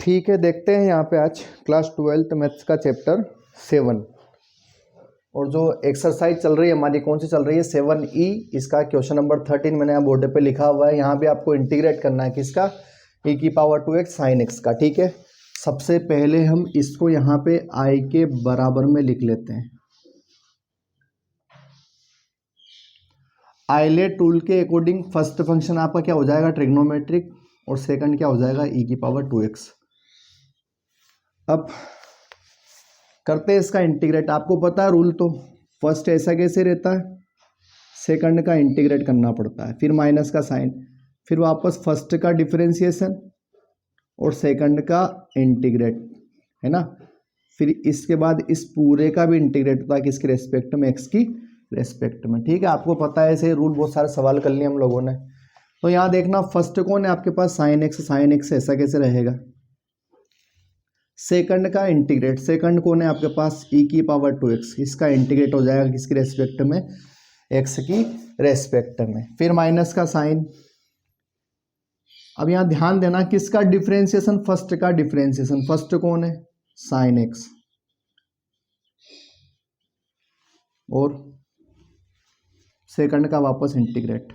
ठीक है, देखते हैं यहाँ पे आज क्लास 12th मैथ्स का चैप्टर 7 और जो एक्सरसाइज चल रही है हमारी कौन सी चल रही है 7E। इसका क्वेश्चन नंबर 13 मैंने यहाँ बोर्ड पे लिखा हुआ है। यहाँ भी आपको इंटीग्रेट करना है किसका, e⁻²x sin x का। ठीक है, सबसे पहले हम इसको यहाँ पे i के बराबर में लिख लेते हैं। आइलेट रूल के अकॉर्डिंग फर्स्ट फंक्शन आपका क्या हो जाएगा, ट्रिग्नोमेट्रिक, और सेकंड क्या हो जाएगा e⁻²x। अब करते हैं इसका इंटीग्रेट। आपको पता है रूल, तो फर्स्ट ऐसा कैसे रहता है, सेकंड का इंटीग्रेट करना पड़ता है, फिर माइनस का साइन, फिर वापस फर्स्ट का डिफरेंशिएशन और सेकंड का इंटीग्रेट, है ना। फिर इसके बाद इस पूरे का भी इंटीग्रेट होता है किसके रेस्पेक्ट में, एक्स की रेस्पेक्ट में। ठीक है, आपको पता है ऐसे रूल, बहुत सारे सवाल कर लिए हम लोगों ने। तो यहाँ देखना फर्स्ट कौन है आपके पास, साइन एक्स ऐसा कैसे रहेगा। सेकंड का इंटीग्रेट, सेकंड कौन है आपके पास, e⁻²x, इसका इंटीग्रेट हो जाएगा किसकी रेस्पेक्ट में, x की रेस्पेक्ट में। फिर माइनस का साइन। अब यहां ध्यान देना किसका डिफरेंशिएशन, फर्स्ट का डिफरेंशिएशन। फर्स्ट कौन है, साइन x, और सेकंड का वापस इंटीग्रेट,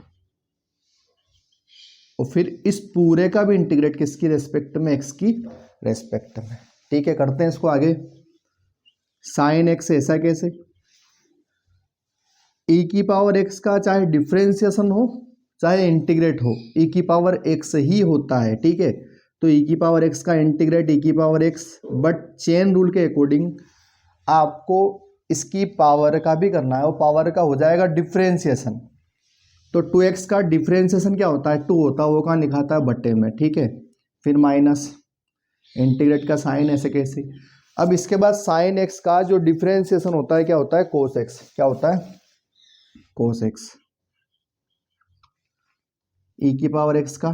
और फिर इस पूरे का भी इंटीग्रेट किसकी रेस्पेक्ट में, x की रेस्पेक्ट में। ठीक है, करते हैं इसको आगे। साइन x ऐसा कैसे, e⁻x का चाहे डिफरेंशिएशन हो चाहे इंटीग्रेट हो, e⁻x ही होता है। ठीक है, तो e⁻x का integrate e⁻x, but chain rule के अकॉर्डिंग आपको इसकी पावर का भी करना है, और पावर का हो जाएगा डिफरेंशिएशन। तो 2x का डिफरेंशिएशन क्या होता है, 2 होता है, वो कहाँ लिखाता है, बट्टे में। ठीक है, फिर माइनस इंटीग्रेट का साइन ऐसे कैसे। अब इसके बाद साइन x का जो डिफरेंशिएशन होता है क्या होता है, कोस x। क्या होता है, कोस x। e⁻x का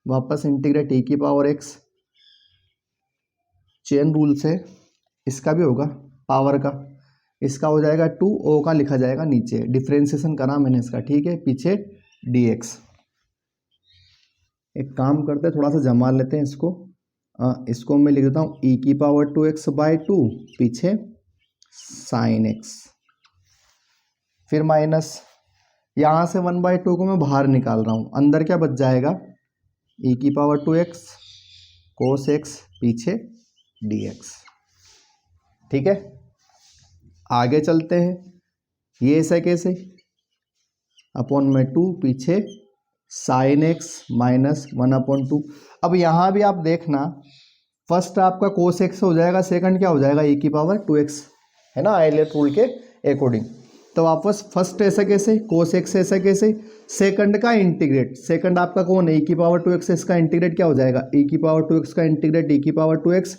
वापस इंटीग्रेट e⁻x, चेन रूल से इसका भी होगा पावर का, इसका हो जाएगा 2, ओ का लिखा जाएगा नीचे, डिफरेंशिएशन करा मैंने इसका। ठीक है, पीछे dx। एक काम करते हैं, थोड़ा सा जमा लेते हैं इसको। इसको मैं लिख देता हूँ e⁻²x/2, पीछे साइन x, फिर माइनस, यहाँ से 1/2 को मैं बाहर निकाल रहा हूँ, अंदर क्या बच जाएगा, e⁻²x cos x, पीछे dx। ठीक है, आगे चलते हैं। ये ऐसा कैसे, अपॉन में 2, पीछे साइन x माइनस 1/2। अब यहाँ भी आप देखना, फर्स्ट आपका कोस x हो जाएगा, सेकंड क्या हो जाएगा, e⁻²x, है ना, आइलेट रूल के अकॉर्डिंग। तो वापस फर्स्ट ऐसा कैसे, कोस x ऐसा कैसे, सेकंड का इंटीग्रेट, सेकंड आपका कौन है, e⁻²x, इसका इंटीग्रेट क्या हो जाएगा, e⁻²x का इंटीग्रेट e⁻²x,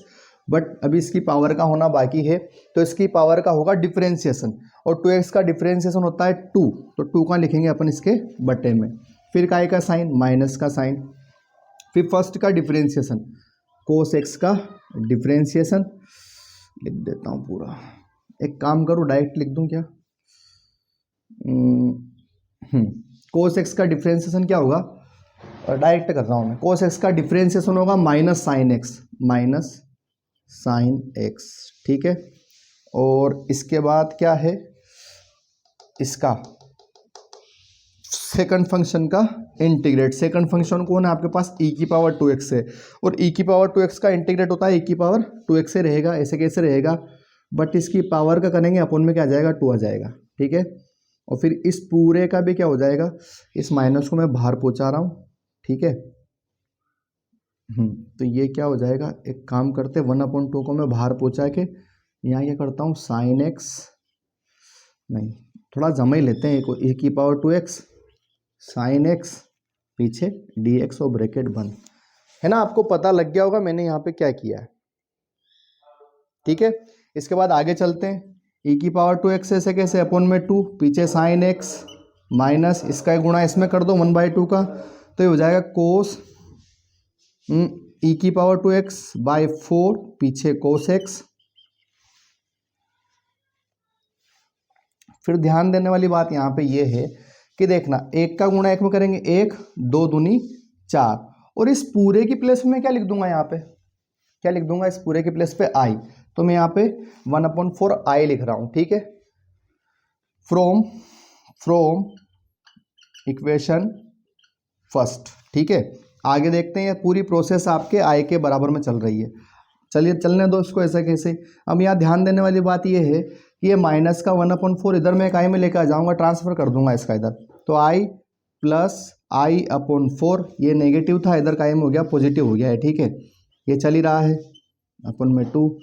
बट अभी इसकी पावर का होना बाकी है, तो इसकी पावर का होगा डिफरेंशिएशन, और 2x का डिफरेंशिएशन होता है 2, तो 2 का लिखेंगे अपन इसके बट्टे में। फिर काय का साइन, माइनस का साइन, फिर फर्स्ट का डिफरेंशिएशन, कोस x का डिफरेंशिएशन, लिख देता हूँ पूरा। एक काम करूँ, डायरेक्ट लिख दूँ क्या, कोस x का डिफरेंशिएशन क्या होगा, डायरेक्ट कर रहा हूँ मैं। कोस x का डिफरेंशिएशन होगा minus sine x, minus sine x। ठीक है, और इसके बाद क्या है, इसका सेकंड फंक्शन का इंटीग्रेट। सेकंड फंक्शन कौन है आपके पास, e⁻²x है, और e⁻²x का इंटीग्रेट होता है e⁻²x से रहेगा, ऐसे कैसे रहेगा, बट इसकी पावर का करेंगे अपन में क्या आ जाएगा, 2 आ जाएगा। ठीक है, और फिर इस पूरे का भी क्या हो जाएगा, इस माइनस को मैं बाहर पहुंचा रहा हूँ। ठीक है, तो ये क्या हो जाएगा, एक काम करते 1/2 को मैं बाहर पहुंचा के यहाँ क्या करता हूँ, साइन x, नहीं थोड़ा जमा ही लेते हैं, e⁻²x साइन x, पीछे dx, और ब्रैकेट बंद, है ना। आपको पता लग गया होगा मैंने यहाँ पे क्या किया है। ठीक है, इसके बाद आगे चलते हैं। e⁻²x ऐसे कैसे, अपॉन में 2, पीछे साइन x, माइनस इसका गुणा इसमें कर दो 1/2 का, तो ये हो जाएगा कोस e⁻²x/4, पीछे कोस x। फिर ध्यान देने वाली बात यहाँ पे ये है कि देखना, 1 का गुणा 1 में करेंगे 1, 2 दूनी 4, और इस पूरे की प्लेस में क्या लिख दूंगा यहाँ पे, क्या लिख दूंगा इस पूरे के प्लेस पे आई, तो मैं यहाँ पे 1/4 आई लिख रहा हूँ, ठीक है। फ्रॉम इक्वेशन फर्स्ट, ठीक है। आगे देखते हैं, पूरी प्रोसेस आपके आई के बराबर में चल रही है। चलिए चलने दो इसको ऐसा कैसे। अब यहाँ ध्यान देने वाली बात ये है कि ये माइनस का 1/4 इधर मैं एक आई में लेकर आ जाऊँगा, ट्रांसफर कर दूंगा इसका इधर, तो आई प्लस I/4, ये नेगेटिव था, इधर कायम हो गया, पॉजिटिव हो गया है, ठीक है। ये चल ही रहा है, अपन में 2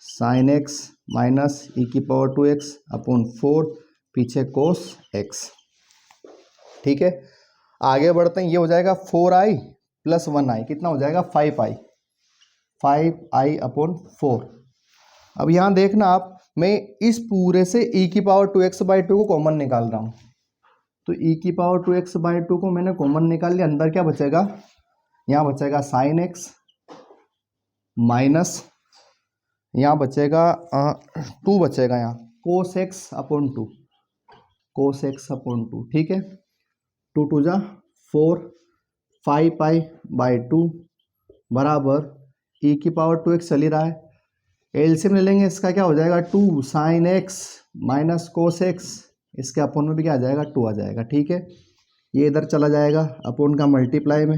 sin x माइनस e⁴ पीछे cos x, ठीक है। आगे बढ़ते हैं, ये हो जाएगा 4i + 1i, कितना हो जाएगा 5i/4। अब यहाँ देखना आप, मैं इस पूरे से e⁴x/2 को कॉमन निकाल रहा हूँ, तो e⁴x/2 को मैंने कॉमन निकाल लिया, अंदर क्या बचेगा, यहाँ बचेगा sin x माइनस यहाँ बचेगा 2 बचेगा, यहाँ cos x/2, ठीक है। 2 2 जा 4, 5i/2 बराबर e⁴x चल ही रहा है, एलसीएम ले लेंगे, इसका क्या हो जाएगा 2 sin x minus cos x, इसके अपोन में भी क्या आ जाएगा 2 आ जाएगा, ठीक है। ये इधर चला जाएगा अपोन का मल्टीप्लाई में,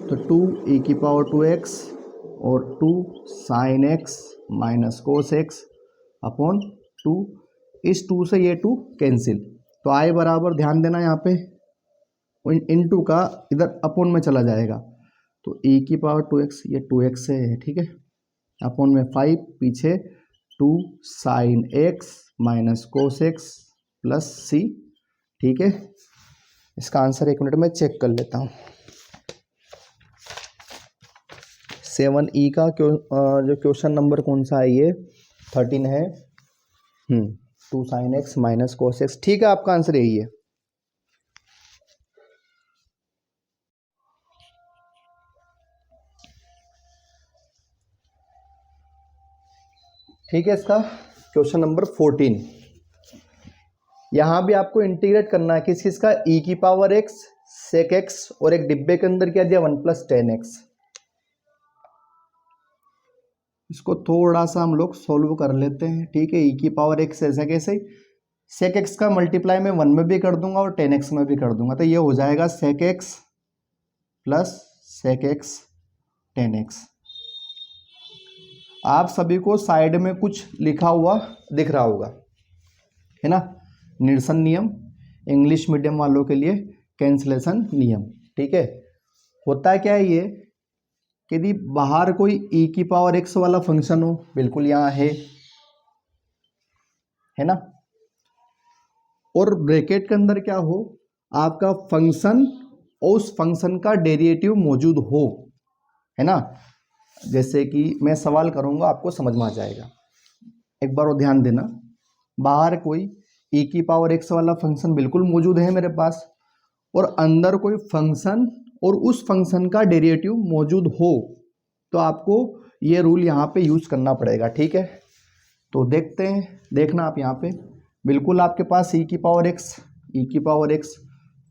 तो 2 e⁴x और 2 sin x minus cos x upon 2, इस 2 से ये 2 कैंसिल, तो आई बराबर ध्यान देना यहाँ पे इनटू का इधर अपोन में चला जाएगा, तो e⁴x ये 2x से है, ठीक है, अपोन में 5 पीछे 2 sin x minus cos x plus c, ठीक है। इसका आंसर 1 मिनट में चेक कर लेता हूँ। 7E का जो क्वेश्चन नंबर कौन सा है, ये 13 है। 2 sin x minus cos x, ठीक है, आपका आंसर यही है। ठीक है, इसका क्वेश्चन नंबर 14, यहाँ भी आपको इंटीग्रेट करना है किस का, e⁴x sec x, और एक डिब्बे के अंदर क्या दिया 1 + 10x। इसको थोड़ा सा हम लोग सोल्व कर लेते हैं, ठीक है। e⁴x ऐसा कैसे, sec x का मल्टीप्लाई मैं 1 में भी कर दूंगा और 10x में भी कर दूंगा, तो ये हो जाएगा sec x plus sec x 10x। आप सभी को साइड में कुछ लिखा हुआ दिख रहा होगा, है ना, निरसन नियम, इंग्लिश मीडियम वालों के लिए कैंसलेशन नियम, ठीक है। होता क्या है ये, यदि बाहर कोई e⁴x वाला फंक्शन हो, बिल्कुल यहाँ है ना, और ब्रैकेट के अंदर क्या हो, आपका फंक्शन और उस फंक्शन का डेरिवेटिव मौजूद हो, है ना। जैसे कि मैं सवाल करूंगा, आपको समझ में आ जाएगा, एक बार और ध्यान देना। बाहर कोई e⁴x वाला फंक्शन बिल्कुल मौजूद है मेरे पास, और अंदर कोई फंक्शन और उस फंक्शन का डेरिवेटिव मौजूद हो, तो आपको ये रूल यहाँ पे यूज करना पड़ेगा, ठीक है। तो देखते हैं, देखना आप यहाँ पे बिल्कुल आपके पास e⁴x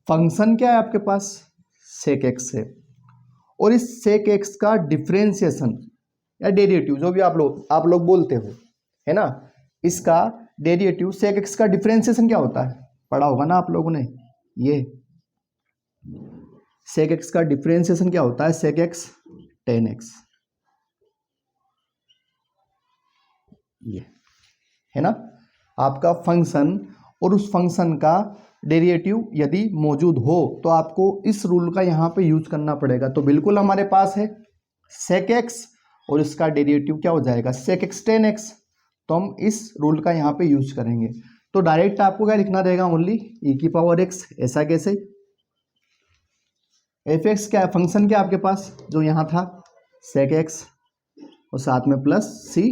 फंक्शन क्या है आपके पास, sec x है, और इस sec x का डिफरेंशिएशन या डेरिवेटिव, जो भी आप लोग बोलते हो, है ना, इसका डेरिवेटिव sec x का डिफरेंशिएशन क्या होता है, पढ़ा होगा ना आप लोगों ने। ये sec x का डिफरेंशिएशन क्या होता है, sec x tan x, ये है ना आपका फंक्शन, और उस फंक्शन का डेरिवेटिव यदि मौजूद हो तो आपको इस रूल का यहाँ पे यूज करना पड़ेगा। तो बिल्कुल हमारे पास है sec x और इसका डेरिवेटिव क्या हो जाएगा sec x tan x, तो हम इस रूल का यहाँ पे यूज करेंगे। तो डायरेक्ट आपको क्या लिखना रहेगा, ओनली e⁴x, ऐसा कैसे, f(x) क्या है, फंक्शन क्या आपके पास जो यहाँ था sec x, और साथ में प्लस c,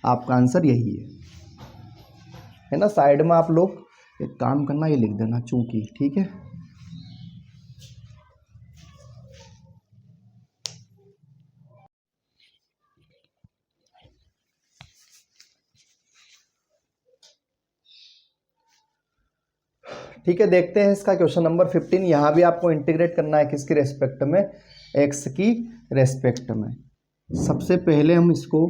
आपका आंसर यही है ना। साइड में आप लोग एक काम करना, ये लिख देना चूंकि, ठीक है। ठीक है, देखते हैं इसका क्वेश्चन नंबर 15। यहाँ भी आपको इंटीग्रेट करना है किसकी रेस्पेक्ट में, x की रेस्पेक्ट में। सबसे पहले हम इसको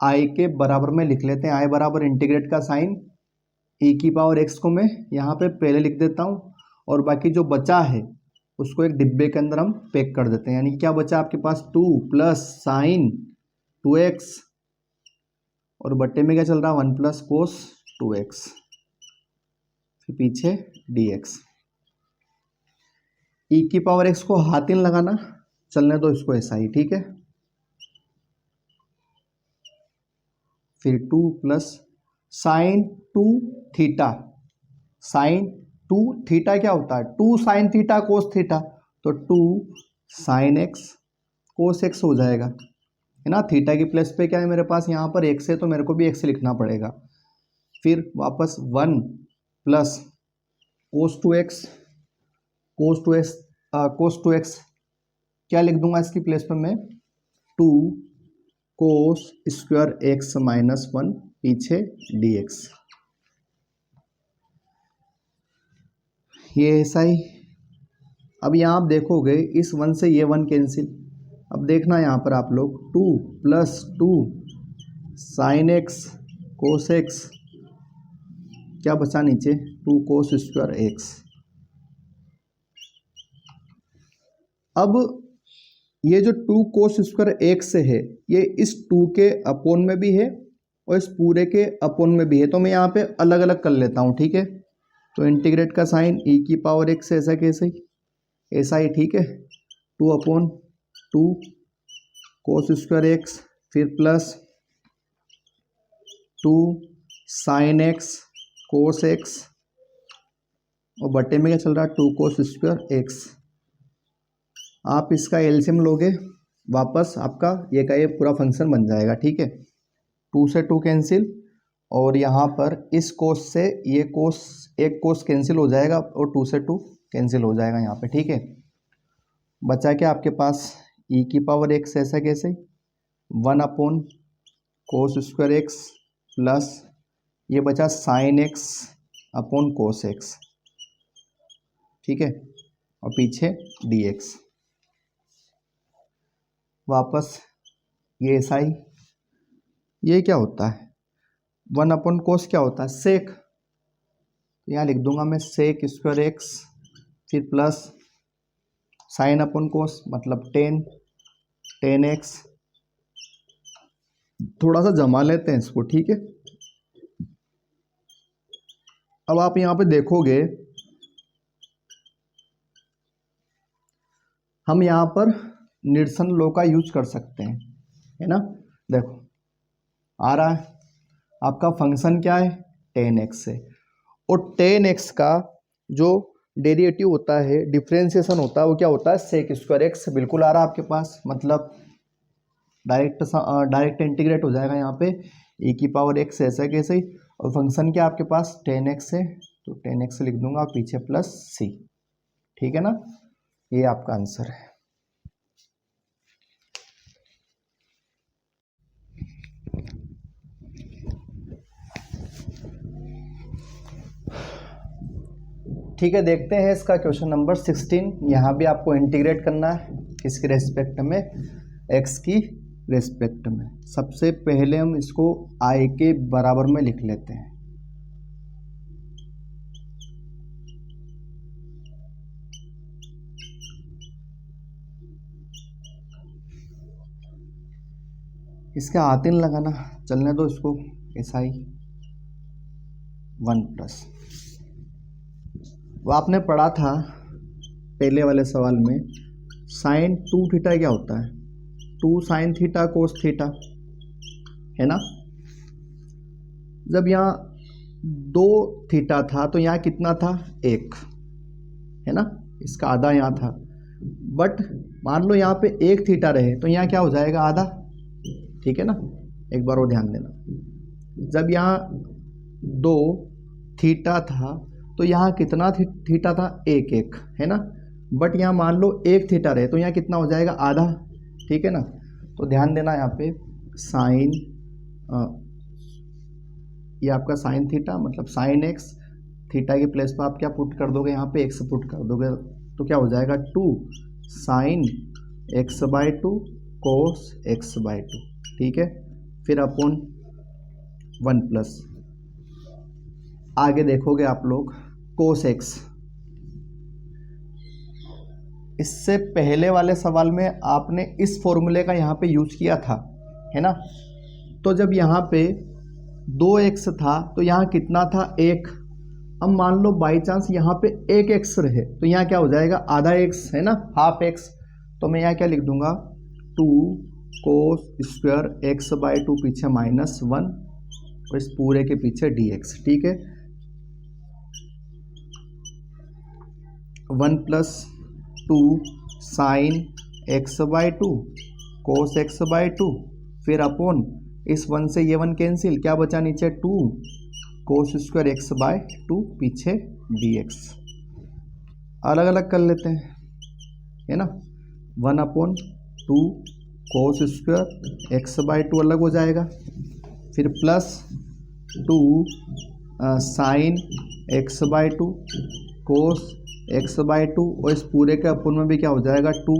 आई के बराबर में लिख लेते हैं। आई बराबर इंटीग्रेट का साइन e की पावर x को मैं यहाँ पे पहले लिख देता हूँ, और बाकी जो बचा है उसको एक डिब्बे के अंदर हम पैक कर देते हैं। यानी क्या बचा आपके पास 2 प्लस साइन 2x, और बट्टे में क्या चल रहा है 1 प्लस कोस 2x, फिर पीछे dx। e की पावर x को हाथ इन लगाना, चलने दो इसको ऐसा ही, ठीक है। फिर 2 plus sine 2 theta, sine 2 theta क्या होता है 2 साइन थीटा कोस थीटा, तो 2 साइन एक्स कोस एक्स हो जाएगा, है ना। थीटा की प्लेस पे क्या है मेरे पास यहाँ पर एक्स है, तो मेरे को भी एक्स लिखना पड़ेगा। फिर वापस 1 प्लस कोस 2x, कोस 2x क्या लिख दूंगा इसकी प्लेस पे मैं 2 कोस स्क्वायर एक्स माइनस 1 पीछे dx। ये ऐसा ही। अब यहाँ आप देखोगे इस 1 से ये 1 कैंसिल। अब देखना यहाँ पर आप लोग 2 plus 2 sine x cos x, क्या बचा नीचे 2 कोस स्क्वायर एक्स। अब ये जो 2 कोस स्क्वायर एक्स है ये इस 2 के अपोन में भी है और इस पूरे के अपोन में भी है, तो मैं यहाँ पे अलग अलग कर लेता हूँ, ठीक है। तो इंटीग्रेट का साइन e की पावर x ऐसा कैसे, ऐसा ही, ठीक है। 2 अपॉन 2 कोस स्क्वायर एक्स, फिर plus 2 sine x cos x, और बटे में क्या चल रहा है 2 कोस स्क्वायर एक्स। आप इसका एलसीएम लोगे वापस आपका ये का ये पूरा फंक्शन बन जाएगा, ठीक है। 2 से 2 कैंसिल, और यहाँ पर इस कोस से ये कोस एक कोस कैंसिल हो जाएगा और 2 से 2 कैंसिल हो जाएगा यहाँ पे, ठीक है। बचा क्या आपके पास e की पावर x ऐसा कैसे 1 अपॉन कोस स्क्वायर एक्स प्लस ये बचा sine x upon cos x, ठीक है, और पीछे dx। वापस ये ऐसा ही, ये क्या होता है 1 अपॉन कोस क्या होता है सेक, यहाँ लिख दूंगा मैं सेक स्क्वायर एक्स, फिर प्लस साइन अपॉन कोस मतलब 10 एक्स। थोड़ा सा जमा लेते हैं इसको, ठीक है। अब आप यहाँ पे देखोगे हम यहाँ पर निरसन लॉ का यूज कर सकते हैं, है ना। देखो आ रहा है आपका फंक्शन क्या है 10x है, और 10x का जो डेरिवेटिव होता है डिफरेंशिएशन होता है वो क्या होता है सेक स्क्वायर एक्स। बिल्कुल आ रहा है आपके पास, मतलब डायरेक्ट इंटीग्रेट हो जाएगा यहाँ पे e की पावर x ऐसा कैसे ही, और फंक्शन क्या आपके पास 10x है, तो 10x लिख दूंगा पीछे प्लस c, ठीक है ना। ये आपका आंसर है। ठीक है, देखते हैं इसका क्वेश्चन नंबर 16। यहाँ भी आपको इंटीग्रेट करना है किसके रेस्पेक्ट में x की रेस्पेक्ट में। सबसे पहले हम इसको i के बराबर में लिख लेते हैं। इसका आतिन लगाना, चलने दो इसको ऐसा ही 1 प्लस, वो आपने पढ़ा था पहले वाले सवाल में साइन 2 थीटा क्या होता है 2 साइन थीटा कोस थीटा, है ना। जब यहाँ 2 थीटा था तो यहाँ कितना था 1, है ना, इसका आधा यहाँ था। बट मान लो यहाँ पे 1 थीटा रहे तो यहाँ क्या हो जाएगा आधा, ठीक है ना। एक बार वो ध्यान देना, जब यहाँ 2 थीटा था तो यहाँ कितना थीटा था 1 है ना। बट यहाँ मान लो 1 थीटा रहे तो यहाँ कितना हो जाएगा आधा, ठीक है ना। तो ध्यान देना यहाँ पे साइन ये आपका साइन थीटा मतलब साइन एक्स, थीटा की प्लेस पर आप क्या पुट कर दोगे यहाँ पे एक्स पुट कर दोगे, तो क्या हो जाएगा 2 sine x/2 cos X by two, ठीक है। फिर अपॉन 1 प्लस, आगे देखोगे आप लोग कोस एक्स। इससे पहले वाले सवाल में आपने इस फॉर्मूले का यहाँ पे यूज किया था, है ना। तो जब यहाँ पे 2x था तो यहाँ कितना था, 1। अब मान लो बाई चांस यहाँ पे 1x रहे तो यहाँ क्या हो जाएगा, आधा x, है ना, हाफ x। तो मैं यहाँ क्या लिख दूंगा, 2 कोस स्क्वायर एक्स बाय 2 पीछे -1 और इस पूरे के पीछे dx, ठीक है। 1 plus 2 sine X by 2 cos X by 2, फिर अपॉन इस 1 से ये 1 कैंसिल, क्या बचा नीचे 2 कोस स्क्वायर एक्स बाय 2 पीछे dx। अलग अलग कर लेते हैं, है ना। 1 upon 2 cos square X by 2 अलग हो जाएगा, फिर plus 2 sine X by 2 cos X by 2 और इस पूरे के अपोन में भी क्या हो जाएगा, 2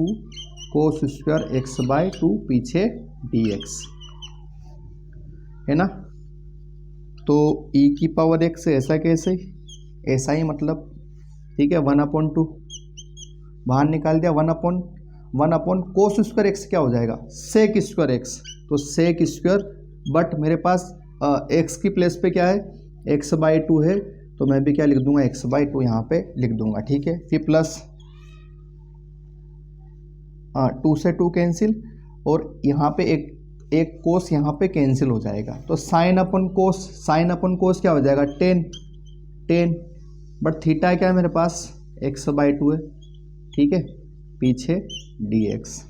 कोस स्क्वायर एक्स बाय 2 पीछे dx, है ना। तो e की पावर x ऐसा कैसे, ऐसा ही मतलब, ठीक है। 1/2 बाहर निकाल दिया, 1 अपॉन कोस स्क्वायर एक्स क्या हो जाएगा, सेक स्क्वायर एक्स। तो सेक स्क्वायर, बट मेरे पास x की प्लेस पे क्या है, x बाय 2 है, तो मैं भी क्या लिख दूंगा, x बाय 2 यहाँ पे लिख दूंगा, ठीक है। फिर प्लस 2 से 2 कैंसिल और यहाँ पे एक कोस यहाँ पे कैंसिल हो जाएगा, तो साइन अपन कोस क्या हो जाएगा, 10, बट थीटा क्या है मेरे पास, x बाय 2 है, ठीक है, पीछे dx।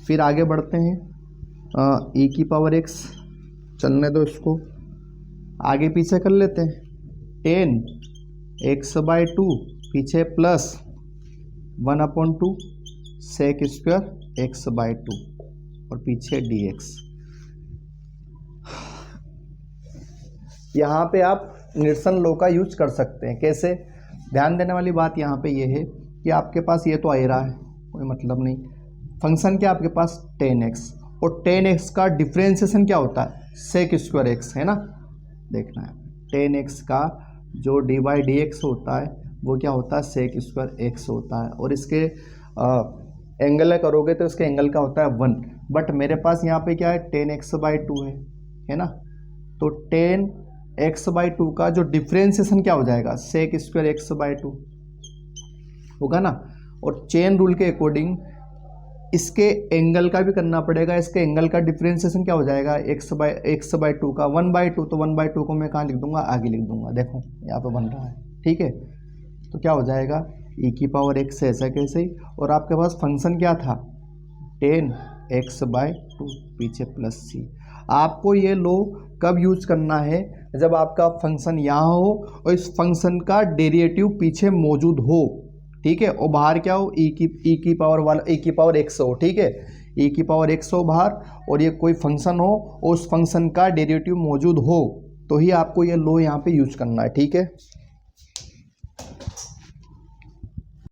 फिर आगे बढ़ते हैं, e की पावर x, चलने दो इसको, आगे पीछे कर लेते हैं। 10 एक्स बाय 2 पीछे plus 1/2 sec square X by 2 और पीछे dx। यहाँ पे आप निरसन लॉ का यूज कर सकते हैं। कैसे, ध्यान देने वाली बात यहाँ पे ये है कि आपके पास ये तो आ ही रहा है, कोई मतलब नहीं। फंक्शन क्या आपके पास 10x, और 10x का डिफ्रेंशिएशन क्या होता है, सेक स्क्वायर x, है ना। देखना है 10x का जो dy/dx होता है वो क्या होता है, सेक स्क्वायर x होता है, और इसके एंगल करोगे तो इसके एंगल का होता है 1। बट मेरे पास यहाँ पे क्या है, 10x बाय 2 है ना। तो 10x बाय 2 का जो डिफ्रेंशिएशन क्या हो जाएगा, सेक स्क्वायर x बाय 2 होगा ना। और चेन रूल के अकॉर्डिंग इसके एंगल का भी करना पड़ेगा, इसके एंगल का डिफ्रेंशिएशन क्या हो जाएगा, x बाय 2 का 1/2, तो 1/2 को मैं कहाँ लिख दूंगा, आगे लिख दूंगा, देखो यहाँ पे बन रहा है, ठीक है। तो क्या हो जाएगा, e की पावर x ऐसा कैसे ही, और आपके पास फंक्शन क्या था, 10x बाय 2 पीछे प्लस c। आपको ये लो कब यूज करना है, जब आपका फंक्शन यहाँ हो और इस फंक्शन का डेरिवेटिव पीछे मौजूद हो, ठीक है, और बाहर क्या हो, e की पावर वाला e की पावर x हो, ठीक है, e की पावर x हो बाहर, और ये कोई फंक्शन हो और उस फंक्शन का डेरिवेटिव मौजूद हो, तो ही आपको ये लो यहाँ पे यूज करना है, ठीक है।